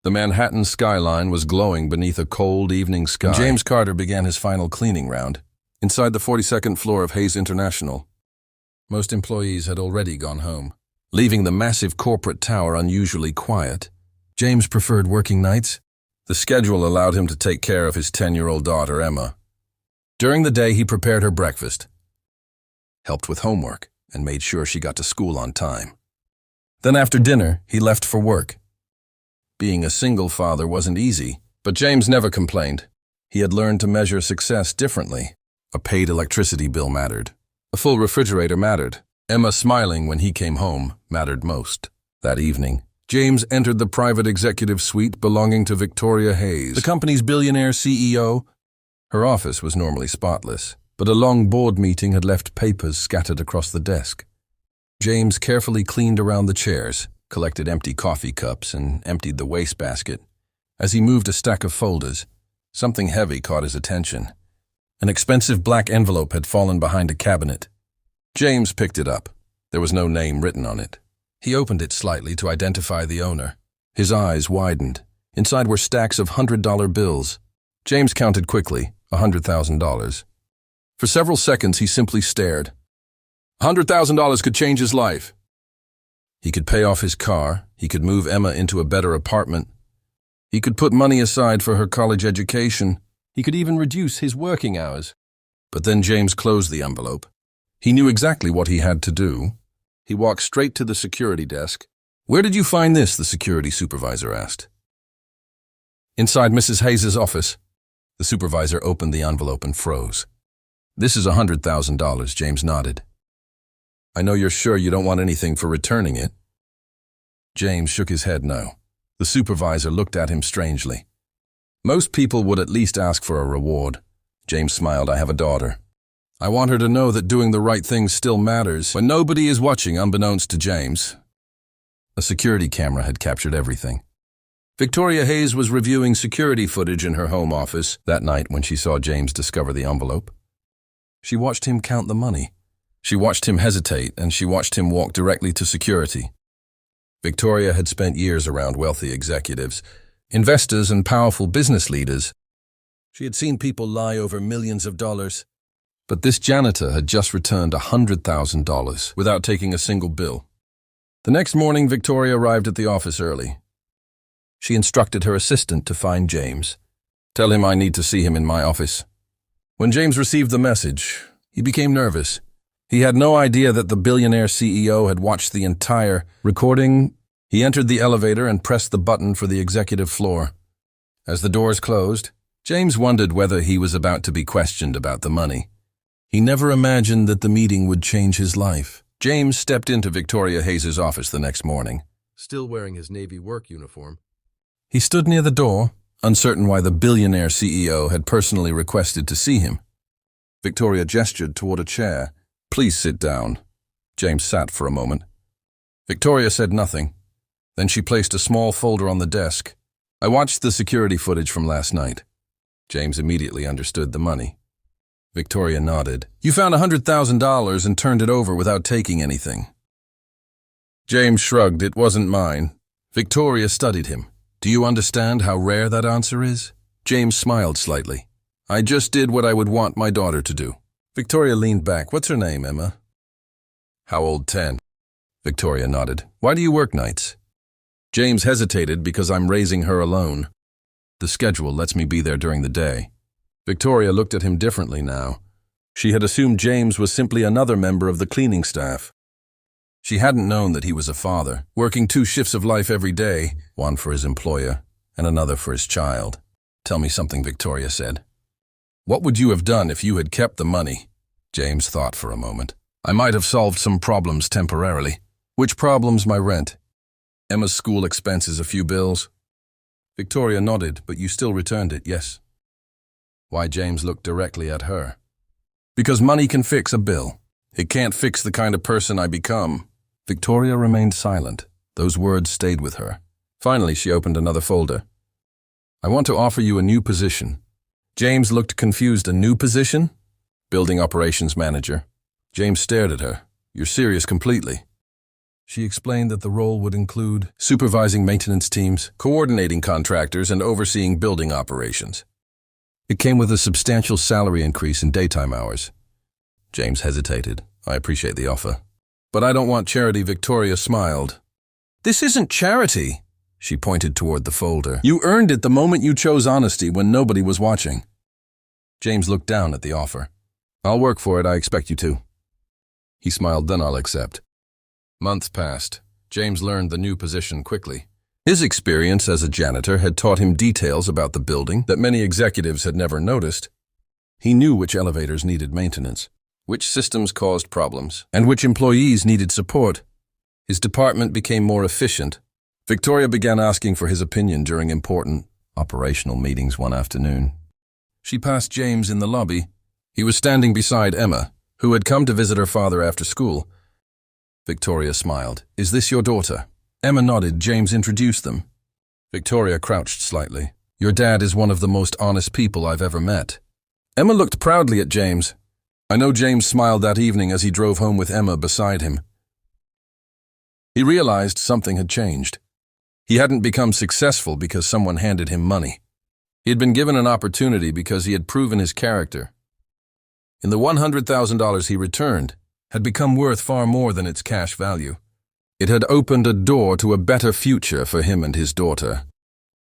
The Manhattan skyline was glowing beneath a cold evening sky. James Carter began his final cleaning round inside the 42nd floor of Hayes International. Most employees had already gone home, leaving the massive corporate tower unusually quiet. James preferred working nights. The schedule allowed him to take care of his 10-year-old daughter, Emma. During the day, he prepared her breakfast, helped with homework, and made sure she got to school on time. Then after dinner, he left for work. Being a single father wasn't easy, but James never complained. He had learned to measure success differently. A paid electricity bill mattered. A full refrigerator mattered. Emma smiling when he came home mattered most. That evening, James entered the private executive suite belonging to Victoria Hayes, the company's billionaire CEO. Her office was normally spotless, but a long board meeting had left papers scattered across the desk. James carefully cleaned around the chairs, collected empty coffee cups, and emptied the wastebasket. As he moved a stack of folders, something heavy caught his attention. An expensive black envelope had fallen behind a cabinet. James picked it up. There was no name written on it. He opened it slightly to identify the owner. His eyes widened. Inside were stacks of $100 bills. James counted quickly, $100,000. For several seconds, he simply stared. $100,000 could change his life. He could pay off his car. He could move Emma into a better apartment. He could put money aside for her college education. He could even reduce his working hours. But then James closed the envelope. He knew exactly what he had to do. He walked straight to the security desk. "Where did you find this?" the security supervisor asked. "Inside Mrs. Hayes' office." The supervisor opened the envelope and froze. "This is $100,000, James nodded. "I know you're sure you don't want anything for returning it." James shook his head no. The supervisor looked at him strangely. "Most people would at least ask for a reward." James smiled. "I have a daughter. I want her to know that doing the right thing still matters when nobody is watching." Unbeknownst to James, a security camera had captured everything. Victoria Hayes was reviewing security footage in her home office that night when she saw James discover the envelope. She watched him count the money. She watched him hesitate, and she watched him walk directly to security. Victoria had spent years around wealthy executives, investors, and powerful business leaders. She had seen people lie over millions of dollars. But this janitor had just returned $100,000 without taking a single bill. The next morning, Victoria arrived at the office early. She instructed her assistant to find James. "Tell him I need to see him in my office." When James received the message, he became nervous. He had no idea that the billionaire CEO had watched the entire recording. He entered the elevator and pressed the button for the executive floor. As the doors closed, James wondered whether he was about to be questioned about the money. He never imagined that the meeting would change his life. James stepped into Victoria Hayes' office the next morning, still wearing his Navy work uniform. He stood near the door, uncertain why the billionaire CEO had personally requested to see him. Victoria gestured toward a chair. "Please sit down." James sat for a moment. Victoria said nothing. Then she placed a small folder on the desk. "I watched the security footage from last night." James immediately understood the money. Victoria nodded. "You found $100,000 and turned it over without taking anything." James shrugged. "It wasn't mine." Victoria studied him. "Do you understand how rare that answer is?" James smiled slightly. "I just did what I would want my daughter to do." Victoria leaned back. "What's her name, Emma?" "How old? 10. Victoria nodded. "Why do you work nights?" James hesitated. "Because I'm raising her alone. The schedule lets me be there during the day." Victoria looked at him differently now. She had assumed James was simply another member of the cleaning staff. She hadn't known that he was a father, working 2 shifts of life every day, one for his employer and another for his child. "Tell me something," Victoria said. "What would you have done if you had kept the money?" James thought for a moment. "I might have solved some problems temporarily." "Which problems?" "My rent. Emma's school expenses, a few bills." Victoria nodded. "But you still returned it, yes?" Why? James looked directly at her. "Because money can fix a bill. It can't fix the kind of person I become." Victoria remained silent. Those words stayed with her. Finally, she opened another folder. "I want to offer you a new position." James looked confused. "A new position?" "Building operations manager." James stared at her. "You're serious completely?" She explained that the role would include supervising maintenance teams, coordinating contractors, and overseeing building operations. It came with a substantial salary increase in daytime hours. James hesitated. I appreciate the offer. But I don't want charity. Victoria smiled. This isn't charity. She pointed toward the folder. You earned it the moment you chose honesty when nobody was watching. James looked down at the offer. I'll work for it, I expect you to. He smiled. Then I'll accept. Months passed. James learned the new position quickly. His experience as a janitor had taught him details about the building that many executives had never noticed. He knew which elevators needed maintenance, which systems caused problems, and which employees needed support. His department became more efficient. Victoria began asking for his opinion during important operational meetings one afternoon. She passed James in the lobby. He was standing beside Emma, who had come to visit her father after school. Victoria smiled. Is this your daughter? Emma nodded. James introduced them. Victoria crouched slightly. Your dad is one of the most honest people I've ever met. Emma looked proudly at James. I know James smiled that evening as he drove home with Emma beside him. He realized something had changed. He hadn't become successful because someone handed him money. He had been given an opportunity because he had proven his character. And the $100,000 he returned had become worth far more than its cash value. It had opened a door to a better future for him and his daughter.